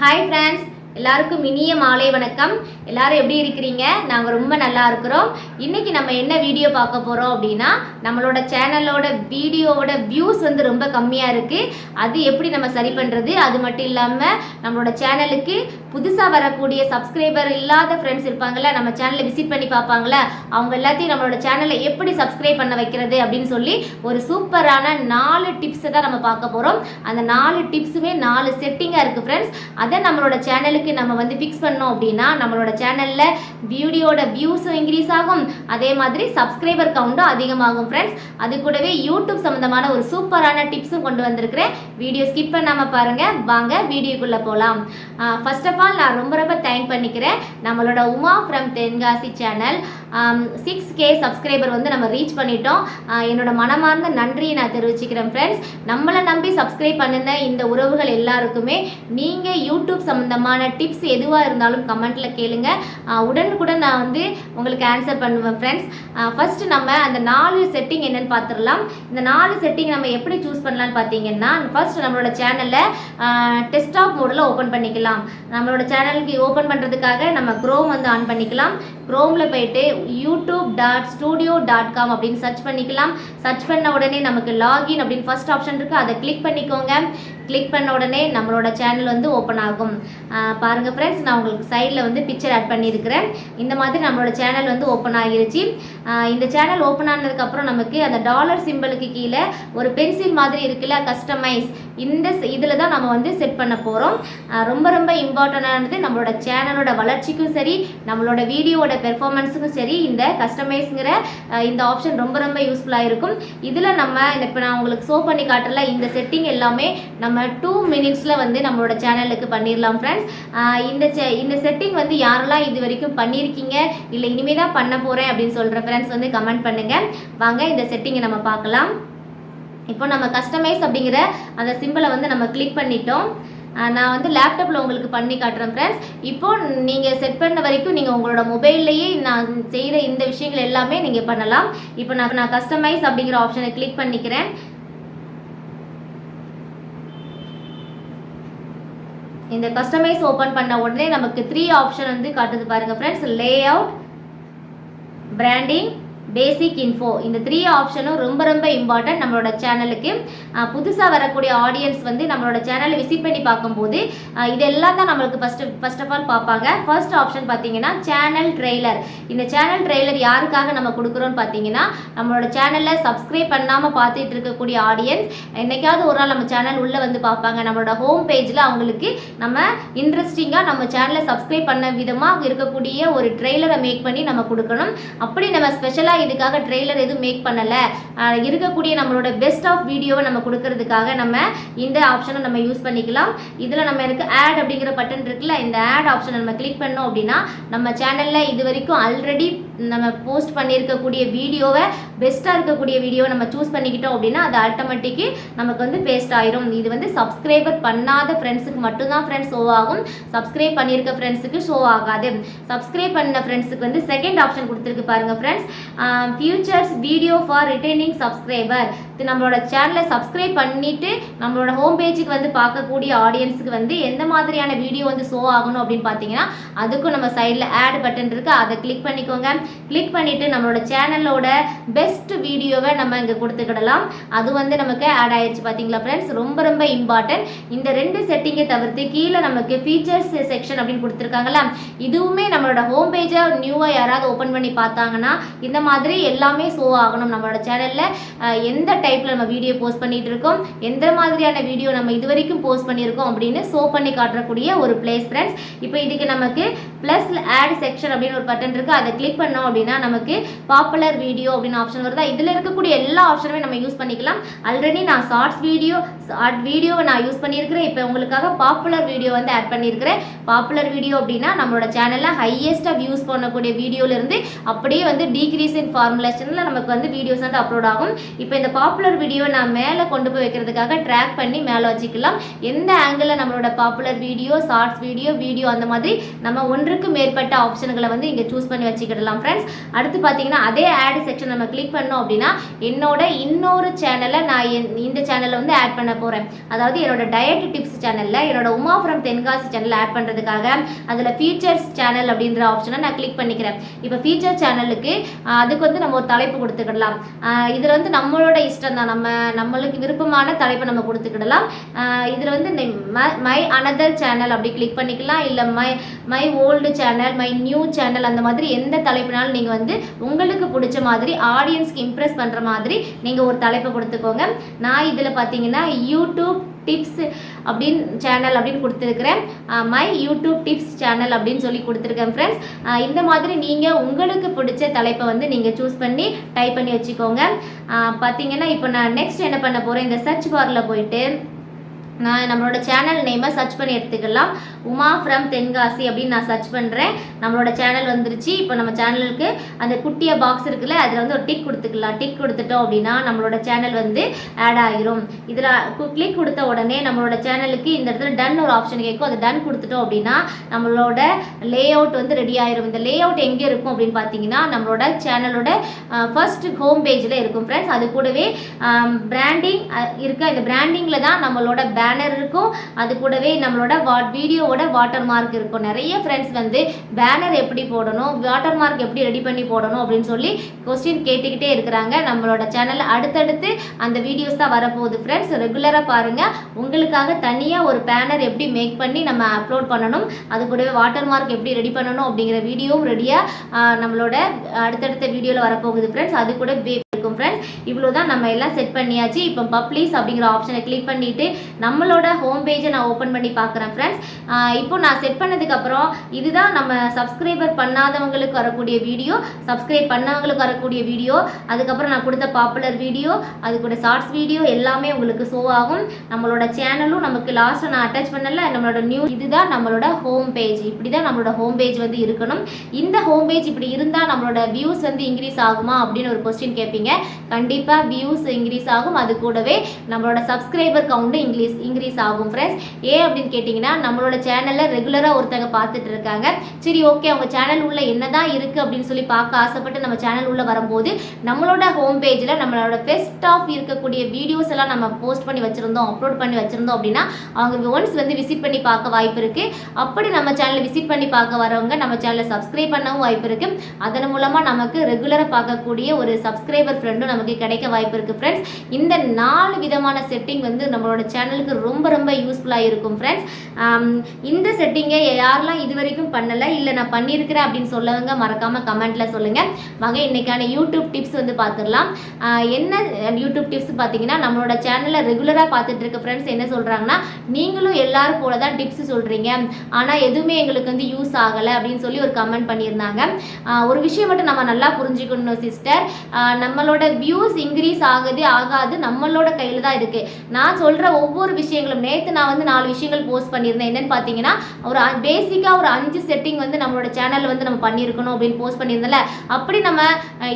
Hi friends, எல்லாருக்கும் இனிய மாலை வணக்கம். எல்லாரும் எப்படி இருக்கிறீங்க? நாங்கள் ரொம்ப நல்லா இருக்கிறோம். இன்னைக்கு நம்ம என்ன வீடியோ பார்க்க போகிறோம் அப்படின்னா, நம்மளோட சேனலோட வீடியோவோட வியூஸ் ரொம்ப கம்மியாக இருக்குது. அது எப்படி நம்ம சரி பண்ணுறது? அது மட்டும் இல்லாமல் நம்மளோட சேனலுக்கு புதுசாக வரக்கூடிய சப்ஸ்கிரைபர் இல்லாத ஃப்ரெண்ட்ஸ் இருப்பாங்கள்ல, நம்ம சேனலை விசிட் பண்ணி பார்ப்பாங்கள, அவங்க எல்லாத்தையும் நம்மளோட சேனலை எப்படி சப்ஸ்கிரைப் பண்ண வைக்கிறது அப்படின்னு சொல்லி ஒரு சூப்பரான 4 டிப்ஸை தான் நம்ம பார்க்க போகிறோம். அந்த 4 டிப்ஸுமே 4 செட்டிங்காக இருக்குது ஃப்ரெண்ட்ஸ். அதை நம்மளோட சேனலுக்கு நம்ம ஃபிக்ஸ் பண்ணோம் அப்படின்னா நம்மளோட சேனல்ல வீடியோட வியூஸும் இன்க்ரீஸ் ஆகும், அதே மாதிரி சப்ஸ்கிரைபர் கவுண்டும் அதிகமாகும் ஃப்ரெண்ட்ஸ். அது கூடவே யூடியூப் சம்பந்தமான ஒரு சூப்பரான டிப்ஸும் கொண்டு வந்திருக்கிறேன். வீடியோ ஸ்கிப் பண்ணாம பாருங்க. வாங்க வீடியோக்குள்ள போகலாம். ஃபர்ஸ்ட் ஆஃப் ஆல் நான் ரொம்ப தேங்க் பண்ணிக்கிறேன். நம்மளோட Uma from Tenkasi channel 6K subscriber நம்ம ரீச் பண்ணிட்டோம். என்னோட மனமார்ந்த நன்றியை நான் தெரிவிச்சுக்கிறேன் ஃப்ரெண்ட்ஸ். நம்மளை நம்பி சப்ஸ்கிரைப் பண்ணின இந்த உறவுகள் எல்லாருக்குமே நீங்கள் யூடியூப் சம்மந்தமான டிப்ஸ் எதுவாக இருந்தாலும் கமெண்ட்டில் கேளுங்க. உடனுக்குடன் நான் உங்களுக்கு ஆன்சர் பண்ணுவேன் ஃப்ரெண்ட்ஸ். ஃபர்ஸ்ட் நம்ம அந்த 4 செட்டிங் என்னென்னு பார்த்துடலாம். இந்த 4 செட்டிங் நம்ம எப்படி சூஸ் பண்ணலான்னு பார்த்தீங்கன்னா, ஃபர்ஸ்ட் நம்மளோட சேனலில் டெஸ்க்டாப் மோடில் ஓப்பன் பண்ணிக்கலாம். நம்மளோட சேனலுக்கு ஓப்பன் பண்ணுறதுக்காக நம்ம க்ரோம் ஆன் பண்ணிக்கலாம். க்ரோமில் போயிட்டு youtube.studio.com அப்படின்னு சர்ச் பண்ணிக்கலாம். சர்ச் பண்ண உடனே நமக்கு லாகின் அப்படின்னு ஃபர்ஸ்ட் ஆப்ஷன் இருக்குது, அதை கிளிக் பண்ணிக்கோங்க. கிளிக் பண்ண உடனே நம்மளோட சேனல் ஓப்பன் ஆகும். பாருங்கள் ஃப்ரெண்ட்ஸ், நான் உங்களுக்கு சைடில் பிக்சர் ஆட் பண்ணியிருக்கிறேன். இந்த மாதிரி நம்மளோட சேனல் ஓப்பன் ஆகிருச்சு. இந்த சேனல் ஓப்பன் ஆனதுக்கப்புறம் நமக்கு அந்த டாலர் சிம்பிளுக்கு கீழே ஒரு பென்சில் மாதிரி இருக்குல்ல, கஸ்டமைஸ், இந்த இதில் தான் நம்ம செட் பண்ண போகிறோம். ரொம்ப இம்பார்ட்டண்டானது. நம்மளோட சேனலோட வளர்ச்சிக்கும் சரி, நம்மளோட வீடியோவோட பெர்ஃபார்மன்ஸுக்கும் சரி, இந்த கஸ்டமைஸ்ங்கிற இந்த ஆப்ஷன் ரொம்ப யூஸ்ஃபுல்லாக இருக்கும். இதில் நம்ம இப்போ நான் உங்களுக்கு ஷோ பண்ணி காட்டுறல, இந்த செட்டிங் எல்லாமே நம்ம 2 மினிட்ஸில் நம்மளோட சேனலுக்கு பண்ணிடலாம் ஃப்ரெண்ட்ஸ். இந்த செட்டிங் யாரெல்லாம் இது வரைக்கும் பண்ணியிருக்கீங்க, இல்லை இனிமேல் தான் பண்ண போகிறேன் அப்படின்னு சொல்கிற ஃப்ரெண்ட்ஸ் கமெண்ட் பண்ணுங்கள். வாங்க இந்த செட்டிங்கை நம்ம பார்க்கலாம். இப்போ நம்ம கஸ்டமைஸ் அப்படிங்கிற அந்த சிம்பிளை நம்ம கிளிக் பண்ணிட்டோம். நான் லேப்டாப்பில் உங்களுக்கு பண்ணி காட்டுறேன் ஃப்ரெண்ட்ஸ். இப்போ நீங்கள் செட் பண்ண வரைக்கும் நீங்கள் உங்களோட மொபைல்லையே நான் செய்கிற இந்த விஷயங்கள் எல்லாமே நீங்கள் பண்ணலாம். இப்போ நான் கஸ்டமைஸ் அப்படிங்கிற ஆப்ஷனை கிளிக் பண்ணிக்கிறேன். இந்த கஸ்டமைஸ் ஓப்பன் பண்ண உடனே நமக்கு 3 ஆப்ஷன் காட்டுது பாருங்க ஃப்ரெண்ட்ஸ். லே அவுட், பிராண்டிங், பேசிக் இன்ஃபோ. இந்த 3 ஆப்ஷனும் ரொம்ப இம்பார்ட்டன்ட் நம்மளோட சேனலுக்கு. புதுசாக வரக்கூடிய ஆடியன்ஸ் நம்மளோட சேனலை விசிட் பண்ணி பார்க்கும்போது இதெல்லாம் தான் நம்மளுக்கு ஃபர்ஸ்ட் ஆஃப் ஆல் பார்ப்பாங்க. ஃபர்ஸ்ட் ஆப்ஷன் பார்த்தீங்கன்னா சேனல் ட்ரெய்லர். இந்த சேனல் ட்ரெய்லர் யாருக்காக நம்ம கொடுக்குறோன்னு பார்த்தீங்கன்னா, நம்மளோட சேனலில் சப்ஸ்கிரைப் பண்ணாமல் பார்த்துட்டு இருக்கக்கூடிய ஆடியன்ஸ் என்னைக்காவது ஒரு நாள் நம்ம சேனல் உள்ளே பார்ப்பாங்க. நம்மளோட ஹோம் பேஜில் அவங்களுக்கு நம்ம இன்ட்ரெஸ்டிங்காக நம்ம சேனலை சப்ஸ்கிரைப் பண்ண விதமாக இருக்கக்கூடிய ஒரு ட்ரெய்லரை மேக் பண்ணி நம்ம கொடுக்கணும். அப்படி நம்ம ஸ்பெஷலாக இதுக்காக ட்ரெய்லர் எதுவும் மேக் பண்ணலை, இருக்கக்கூடிய நம்மளோட பெஸ்ட் ஆஃப் வீடியோவை நம்ம கொடுக்கறதுக்காக நம்ம இந்த ஆப்ஷனை நம்ம யூஸ் பண்ணிக்கலாம். இதில் நம்ம எனக்கு ஆட் அப்படிங்கிற பட்டன் இருக்குல்ல, இந்த ஆட் ஆப்ஷனை நம்ம கிளிக் பண்ணோம் அப்படின்னா நம்ம சேனலில் இது வரைக்கும் ஆல்ரெடி நம்ம போஸ்ட் பண்ணியிருக்கக்கூடிய வீடியோவை, பெஸ்ட்டாக இருக்கக்கூடிய வீடியோவை நம்ம சூஸ் பண்ணிக்கிட்டோம் அப்படின்னா அது ஆட்டோமேட்டிக்கு நமக்கு பேஸ்ட் ஆயிரும். இது சப்ஸ்கிரைபர் பண்ணாத ஃப்ரெண்ட்ஸுக்கு மட்டும்தான் ஃப்ரெண்ட்ஸ் ஷோ ஆகும். சப்ஸ்கிரைப் பண்ணியிருக்க ஃப்ரெண்ட்ஸுக்கு ஷோ ஆகாது. சப்ஸ்கிரைப் பண்ண ஃப்ரெண்ட்ஸுக்கு செகண்ட் ஆப்ஷன் கொடுத்துருக்கு பாருங்க friends. Futures video for retaining subscriber. இது நம்மளோட சேனலை சப்ஸ்கிரைப் பண்ணிட்டு நம்மளோட ஹோம் பேஜுக்கு பார்க்கக்கூடிய ஆடியன்ஸுக்கு எந்த மாதிரியான வீடியோ ஷோ ஆகணும் அப்படின்னு பார்த்தீங்கன்னா, அதுக்கும் நம்ம சைடில் ஆட் பட்டன் இருக்குது, அதை கிளிக் பண்ணிக்கோங்க. கிளிக் பண்ணிவிட்டு நம்மளோட சேனலோட பெஸ்ட் வீடியோவை நம்ம இங்கே கொடுத்துக்கிடலாம். அது நமக்கு ஆட் ஆயிடுச்சு பார்த்தீங்களா ஃப்ரெண்ட்ஸ். ரொம்ப இம்பார்ட்டன்ட். இந்த 2 செட்டிங்கை தவிர்த்து கீழே நமக்கு ஃபீச்சர்ஸ் செக்ஷன் அப்படின்னு கொடுத்துருக்காங்களா, இதுவுமே நம்மளோட ஹோம் பேஜை நியூவாக யாராவது ஓப்பன் பண்ணி பார்த்தாங்கன்னா இந்த மாதிரி எல்லாமே ஷோ ஆகணும். நம்மளோட சேனலில் எந்த டைப்பில் நம்ம வீடியோ போஸ்ட் பண்ணிட்டு இருக்கோம், எந்த மாதிரியான வீடியோ நம்ம இது வரைக்கும் போஸ்ட் பண்ணியிருக்கோம் அப்படின்னு ஷோ பண்ணி காட்டக்கூடிய ஒரு பிளேஸ் ஃப்ரெண்ட்ஸ். இப்போ இதுக்கு நமக்கு ப்ளஸ் ஆட் செக்ஷன் அப்படின்னு ஒரு பட்டன் இருக்குது, அதை கிளிக் பண்ணோம் அப்படின்னா நமக்கு பாப்புலர் வீடியோ அப்படின்னு ஆப்ஷன் வருதா. இதில் இருக்கக்கூடிய எல்லா ஆப்ஷனுமே நம்ம யூஸ் பண்ணிக்கலாம். ஆல்ரெடி நான் ஷார்ட் வீடியோவை நான் யூஸ் பண்ணியிருக்கிறேன். இப்போ உங்களுக்காக பாப்புலர் வீடியோ ஆட் பண்ணியிருக்கிறேன். பாப்புலர் வீடியோ அப்படின்னா நம்மளோட சேனலில் ஹையஸ்ட்டாக வியூஸ் பண்ணக்கூடிய வீடியோலேருந்து அப்படியே டீக்ரீஸ் இன் ஃபார்முலேஷனில் நமக்கு வீடியோஸ் அப்லோட் ஆகும். இப்போ இந்த பாப்புலர் வீடியோ நான் மேலே கொண்டு போய் வைக்கிறதுக்காக ட்ராக் பண்ணி மேலே வச்சுக்கலாம். எந்த ஆங்கிளில் நம்மளோட பாப்புலர் வீடியோ, ஷார்ட்ஸ் வீடியோ அந்த மாதிரி நம்ம ஒன்றுக்கு மேற்பட்ட ஆப்ஷன்களை இங்கே சூஸ் பண்ணி வச்சுக்கிடலாம் ஃப்ரெண்ட்ஸ். அடுத்து பார்த்தீங்கன்னா அதே ஆட் செக்ஷன் நம்ம கிளிக் பண்ணோம் அப்படின்னா என்னோட இன்னொரு சேனலை நான் இந்த சேனலில் ஆட் பண்ண போகிறேன். அதாவது என்னோட டயட் டிப்ஸ் சேனலில் என்னோட Uma from Tenkasi channel add பண்ணுறதுக்காக அதில் ஃபீச்சர்ஸ் சேனல் அப்படின்ற ஆப்ஷனை நான் கிளிக் பண்ணிக்கிறேன். இப்போ ஃபீச்சர் சேனலுக்கு அதுக்கு வந்து நம்ம ஒரு தலைப்பு கொடுத்துக்கிடலாம். இதில் வந்து நம்மளோட இஷ்டம் தான், நம்மளுக்கு விருப்பமான தலைப்பை நம்ம கொடுத்துக்கிடலாம். இதில் வந்து மை அனதர் சேனல் அப்படி கிளிக் பண்ணிக்கலாம். இல்லை my old channel, my new channel, அந்த மாதிரி எந்த தலைப்புனாலும் நீங்கள் வந்து உங்களுக்கு பிடிச்ச மாதிரி ஆடியன்ஸ்க்கு இம்ப்ரெஸ் பண்ணுற மாதிரி நீங்கள் ஒரு தலைப்பை கொடுத்துக்கோங்க. நான் இதில் பார்த்தீங்கன்னா யூடியூப் டிப்ஸ் அப்படின்னு சேனல் அப்படின்னு கொடுத்துருக்கிறேன். மை யூடியூப் டிப்ஸ் சேனல் அப்படின்னு சொல்லி கொடுத்துருக்கேன் ஃப்ரெண்ட்ஸ். இந்த மாதிரி நீங்கள் உங்களுக்கு பிடிச்ச தலைப்பை வந்து நீங்கள் சூஸ் பண்ணி டைப் பண்ணி வச்சுக்கோங்க. பார்த்தீங்கன்னா இப்போ நான் நெக்ஸ்ட் என்ன பண்ண போகிறேன், இந்த சர்ச் பாரில் போயிட்டு நான் நம்மளோட சேனல் நேமை சர்ச் பண்ணி எடுத்துக்கலாம். உமா ஃப்ரம் தென்காசி அப்படின்னு நான் சர்ச் பண்ணுறேன். நம்மளோட சேனல் வந்துருச்சு. இப்போ நம்ம சேனலுக்கு அந்த குட்டிய பாக்ஸ் இருக்குல்ல, அதில் வந்து ஒரு டிக் கொடுத்துக்கலாம். டிக் கொடுத்துட்டோம் அப்படின்னா நம்மளோட சேனல் வந்து ஆட் ஆகிரும். இதில் கிளிக் கொடுத்த உடனே நம்மளோட சேனலுக்கு இந்த இடத்துல டன் ஒரு ஆப்ஷன் கேட்கும். அதை டன் கொடுத்துட்டோம் அப்படின்னா நம்மளோட லே அவுட் வந்து ரெடி ஆயிரும். இந்த லே அவுட் எங்கே இருக்கும் அப்படின்னு பார்த்தீங்கன்னா நம்மளோட சேனலோட ஃபர்ஸ்ட் ஹோம் பேஜில் இருக்கும் ஃப்ரெண்ட்ஸ். அது கூடவே பிராண்டிங் இருக்க, இந்த பிராண்டிங்கில் தான் நம்மளோட பேனர் இருக்கும். அது கூடவே நம்மளோட வீடியோவோட வாட்டர் மார்க் இருக்கும். நிறைய ஃப்ரெண்ட்ஸ் வந்து பேனர் எப்படி போடணும், வாட்டர் மார்க் எப்படி ரெடி பண்ணி போடணும் அப்படின்னு சொல்லி கொஸ்டின் கேட்டுக்கிட்டே இருக்கிறாங்க. நம்மளோட சேனல் அடுத்தடுத்து அந்த வீடியோஸ் தான் வரப்போகுது ஃப்ரெண்ட்ஸ். ரெகுலராக பாருங்கள். உங்களுக்காக தனியாக ஒரு பேனர் எப்படி மேக் பண்ணி நம்ம அப்லோட் பண்ணணும், அது கூடவே வாட்டர் மார்க் எப்படி ரெடி பண்ணணும் அப்படிங்கிற வீடியோவும் ரெடியாக நம்மளோட அடுத்தடுத்த வீடியோவில் வரப்போகுது ஃப்ரெண்ட்ஸ். அது கூட இருக்கும் ஃப்ரெண்ட்ஸ். இவ்வளோ தான் நம்ம எல்லாம் செட் பண்ணியாச்சு. இப்போ பப்ளிஷ் அப்படிங்கிற ஆப்ஷனை கிளிக் பண்ணிவிட்டு நம்மளோட ஹோம் பேஜை நான் ஓப்பன் பண்ணி பார்க்குறேன் ஃப்ரெண்ட்ஸ். இப்போ நான் செட் பண்ணதுக்கப்புறம் இதுதான் நம்ம சப்ஸ்கிரைபர் பண்ணாதவங்களுக்கு வரக்கூடிய வீடியோ, சப்ஸ்கிரைப் பண்ணவங்களுக்கு வரக்கூடிய வீடியோ, அதுக்கப்புறம் நான் கொடுத்த பாப்புலர் வீடியோ, அது கூட ஷார்ட்ஸ் வீடியோ எல்லாமே உங்களுக்கு ஷோ ஆகும். நம்மளோட சேனலும் நமக்கு லாஸ்ட்டாக நான் அட்டாச் பண்ணல நம்மளோட நியூ, இதுதான் நம்மளோட ஹோம் பேஜ். இப்படி தான் நம்மளோட ஹோம் பேஜ் வந்து இருக்கணும். இந்த ஹோம் பேஜ் இப்படி இருந்தால் நம்மளோட வியூஸ் வந்து இன்க்ரீஸ் ஆகுமா அப்படின்னு ஒரு கொஸ்டின் கேட்பீங்க. கண்டிப்பாக வியூஸ் இன்க்ரீஸ் ஆகும். அது கூடவே நம்மளோட சப்ஸ்கிரைபர் கவுண்ட்டும் இன்க்ரீஸ் ஆகும் ஃப்ரெண்ட்ஸ். ஏன் அப்படின்னு கேட்டிங்கன்னா நம்மளோட சேனலில் ரெகுலராக ஒருத்தங்க பார்த்துட்டு இருக்காங்க. சரி ஓகே, அவங்க சேனல் உள்ள என்னதான் இருக்குது அப்படின்னு சொல்லி பார்க்க ஆசைப்பட்டு நம்ம சேனல் உள்ள வரும்போது நம்மளோட ஹோம் பேஜில் நம்மளோட பெஸ்ட் ஆஃப் இருக்கக்கூடிய வீடியோஸ் எல்லாம் நம்ம போஸ்ட் பண்ணி வச்சுருந்தோம், அப்லோட் பண்ணி வச்சுருந்தோம் அப்படின்னா அவங்க ஒன்ஸ் வந்து விசிட் பண்ணி பார்க்க வாய்ப்பு இருக்குது. அப்படி நம்ம சேனலை விசிட் பண்ணி பார்க்க வரவங்க நம்ம சேனலை சப்ஸ்கிரைப் பண்ணவும் வாய்ப்பு இருக்குது. அதன் மூலமாக நமக்கு ரெகுலராக பார்க்கக்கூடிய ஒரு சப்ஸ்கிரைபர் ஃப்ரெண்டும் நமக்கு கிடைக்க வாய்ப்பு இருக்குது ஃப்ரெண்ட்ஸ். இந்த 4 விதமான செட்டிங் வந்து நம்மளோட சேனலுக்கு ரொம்ப ரொம்ப யூஸ்ஃபுல்லாக இருக்கும் ஃப்ரெண்ட்ஸ். இந்த செட்டிங்கை யாரெல்லாம் இது வரைக்கும் பண்ணலை, இல்லை நான் பண்ணியிருக்கிறேன் அப்படின்னு சொல்லவங்க மறக்காமல் கமெண்ட்டில் சொல்லுங்கள். இன்னைக்கான யூடியூப் டிப்ஸ் வந்து பார்த்துடலாம். என்ன யூடியூப் டிப்ஸ் பார்த்தீங்கன்னா நம்மளோட சேனலில் ரெகுலராக பார்த்துட்டு இருக்க ஃப்ரெண்ட்ஸ் என்ன சொல்கிறாங்கன்னா, நீங்களும் எல்லாரும் போல தான் டிப்ஸ் சொல்கிறீங்க, ஆனால் எதுவுமே எங்களுக்கு வந்து யூஸ் ஆகலை அப்படின்னு சொல்லி ஒரு கமெண்ட் பண்ணியிருந்தாங்க. ஒரு விஷயம் மட்டும் நம்ம நல்லா புரிஞ்சுக்கணும் சிஸ்டர், நம்மளோட வியூஸ் இன்க்ரீஸ் ஆகாது நம்மளோட கையில் தான் இருக்குது. நான் சொல்கிற ஒவ்வொரு விஷயங்களும், நேற்று நான் வந்து 4 விஷயங்கள் போஸ்ட் பண்ணியிருந்தேன். என்னென்னு பார்த்தீங்கன்னா ஒரு பேசிக்காக ஒரு 5 செட்டிங் வந்து நம்மளோட சேனலில் வந்து நம்ம பண்ணியிருக்கணும் அப்படின்னு போஸ்ட் பண்ணியிருந்தேன்ல. அப்படி நம்ம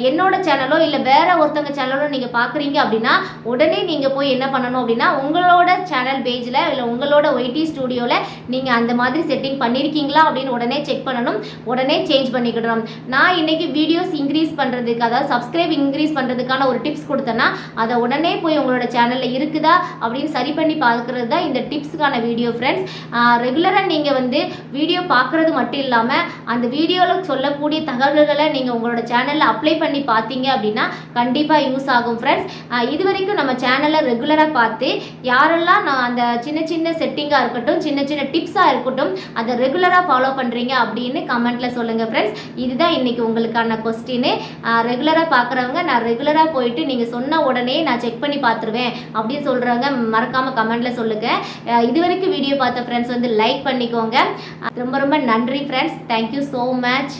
என்னோட சேனலோ இல்லை வேற ஒருத்தவங்க சேனலோ நீங்கள் பார்க்குறீங்க அப்படின்னா உடனே நீங்கள் போய் என்ன பண்ணணும் அப்படின்னா உங்களோட சேனல் பேஜில் இல்லை உங்களோட ஒய்டி ஸ்டுடியோவில் நீங்கள் அந்த மாதிரி செட்டிங் பண்ணியிருக்கீங்களா அப்படின்னு உடனே செக் பண்ணணும், உடனே சேஞ்ச் பண்ணிக்கிடணும். நான் இன்னைக்கு வீடியோஸ் இன்க்ரீஸ் பண்ணுறதுக்கு, அதாவது சப்ஸ்கிரைப் இன்க்ரீஸ் பண்ணுறதுக்கான ஒரு டிப்ஸ் கொடுத்தேன்னா அதை உடனே போய் உங்களோட சேனலில் இருக்குதா அப்படின்னு சரி பண்ணி பார்க்குறது தான் இந்த டிப்ஸுக்கான வீடியோ ஃப்ரெண்ட்ஸ். ரெகுலராக நீங்கள் வந்து வீடியோ பார்க்குறது மட்டும் இல்லாமல் அந்த வீடியோவில் சொல்லக்கூடிய தகவல்களை நீங்கள் உங்களோட சேனலில் அப்ளை பண்ணி பார்த்தீங்க அப்படின்னா கண்டிப்பாக யூஸ் ஆகும் ஃப்ரெண்ட்ஸ். இது வரைக்கும் நம்ம சேனலை ரெகுலராக பார்த்து யாரெல்லாம் நான் அந்த சின்ன சின்ன செட்டிங்காக இருக்கட்டும், சின்ன சின்ன டிப்ஸாக இருக்கட்டும், அதை ரெகுலராக ஃபாலோ பண்ணுறீங்க அப்படின்னு கமெண்ட்டில் சொல்லுங்கள் ஃப்ரெண்ட்ஸ். இதுதான் இன்றைக்கி உங்களுக்கான கொஸ்டின். ரெகுலராக பார்க்குறவங்க நான் ரெகுலராக போயிட்டு நீங்கள் சொன்ன உடனே நான் செக் பண்ணி பார்த்துருவேன் அப்படின்னு சொல்கிறவங்க மறக்காமல் கமெண்ட்டில் சொல்லுங்கள். இது வரைக்கும் வீடியோ பார்த்த ஃப்ரெண்ட்ஸ் வந்து லைக் பண்ணிக்கோங்க. ரொம்ப ரொம்ப நன்றி ஃப்ரெண்ட்ஸ். Thank you so much.